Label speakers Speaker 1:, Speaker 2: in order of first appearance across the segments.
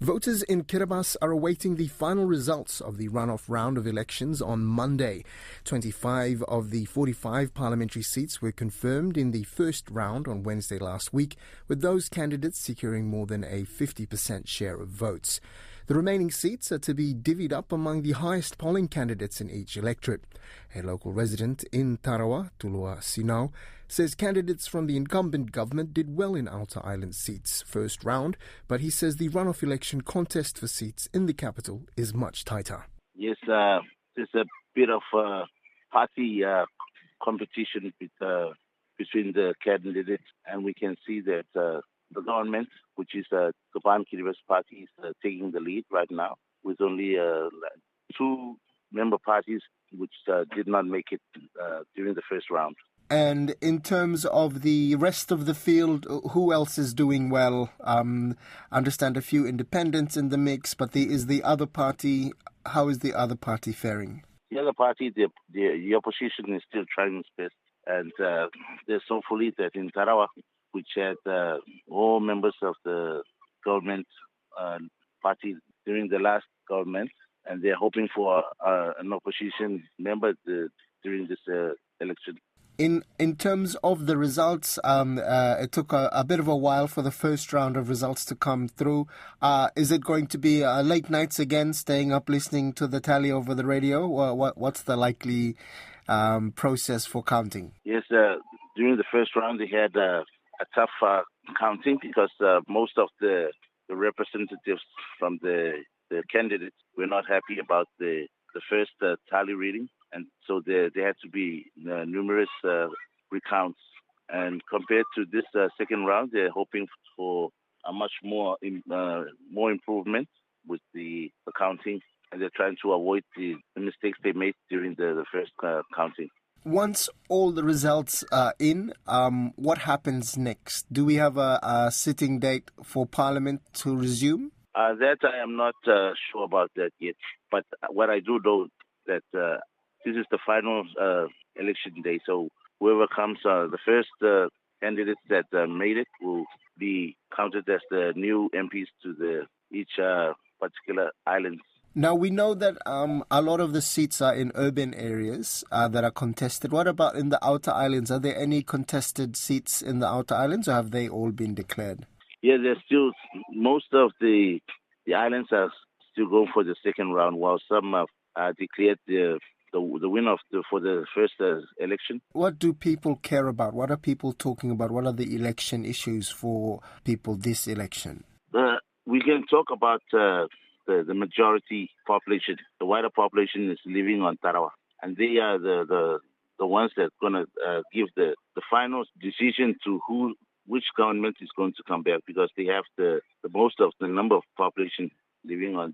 Speaker 1: Voters in Kiribati are awaiting the final results of the runoff round of elections on Monday. 25 of the 45 parliamentary seats were confirmed in the first round on Wednesday last week, with those candidates securing more than a 50% share of votes. The remaining seats are to be divvied up among the highest polling candidates in each electorate. A local resident in Tarawa, Tulua Sinau, says candidates from the incumbent government did well in Outer Island seats first round, but he says the runoff election contest for seats in the capital is much tighter.
Speaker 2: Yes, there's a bit of party competition between the candidates, and we can see that the government, which is the Kiribati party, is taking the lead right now, with only two member parties which did not make it during the first round.
Speaker 1: And in terms of the rest of the field, who else is doing well? I understand a few independents in the mix, but is the other party, how is the other party faring?
Speaker 2: The other party, the opposition is still trying its best. And there's hopefully that in Tarawa, which had all members of the government party during the last government, and they're hoping for an opposition member during this election.
Speaker 1: In terms of the results, it took a bit of a while for the first round of results to come through. Is it going to be late nights again, staying up listening to the tally over the radio? Or what's the likely process for counting?
Speaker 2: Yes, during the first round they had a tough counting because most of the representatives from the candidates were not happy about the first tally reading. And so there had to be numerous recounts. And compared to this second round, they're hoping for a much more improvement with the counting. And they're trying to avoid the mistakes they made during the first counting.
Speaker 1: Once all the results are in, what happens next? Do we have a sitting date for Parliament to resume?
Speaker 2: That I am not sure about that yet. But what I do know that this is the final election day, so whoever comes, the first candidates that made it will be counted as the new MPs to each particular island.
Speaker 1: Now, we know that a lot of the seats are in urban areas that are contested. What about in the outer islands? Are there any contested seats in the outer islands, or have they all been declared?
Speaker 2: Yeah, there's still, most of the islands are still going for the second round, while some have declared the winner for the first election.
Speaker 1: What do people care about? What are people talking about? What are the election issues for people this election?
Speaker 2: We can talk about the majority population. The wider population is living on Tarawa, and they are the ones that are going to give the final decision to which government is going to come back, because they have the most of the number of population living on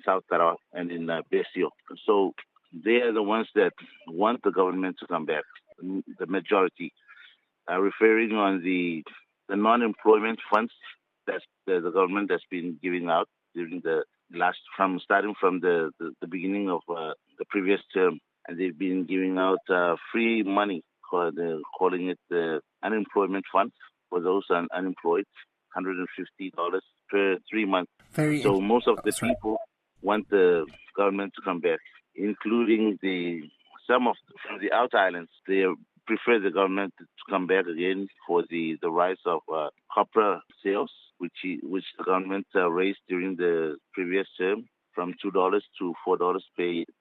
Speaker 2: South Tarawa and in Besio. So they are the ones that want the government to come back, the majority. Referring on the non-employment funds that the government has been giving out during starting from the beginning of the previous term, and they've been giving out free money, calling it the unemployment fund for those unemployed, $150 per 3 months. So most of the people want the government to come back, including some from the outer islands. They prefer the government to come back again for the rise of copra sales, which the government raised during the previous term from $2 to $4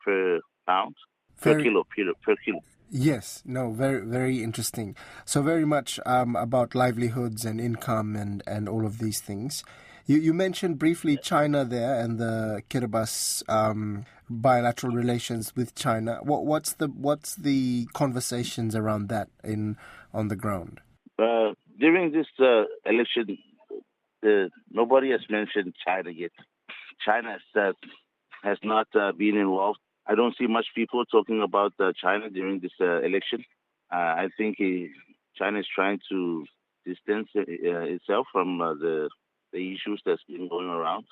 Speaker 2: per pound, per kilo.
Speaker 1: Yes, no, very, very interesting. So very much about livelihoods and income and all of these things. You mentioned briefly China there and the Kiribati bilateral relations with China. What's the conversations around that on the ground?
Speaker 2: During this election, nobody has mentioned China yet. China has not been involved. I don't see much people talking about China during this election. I think China is trying to distance itself from the issues that's been going around.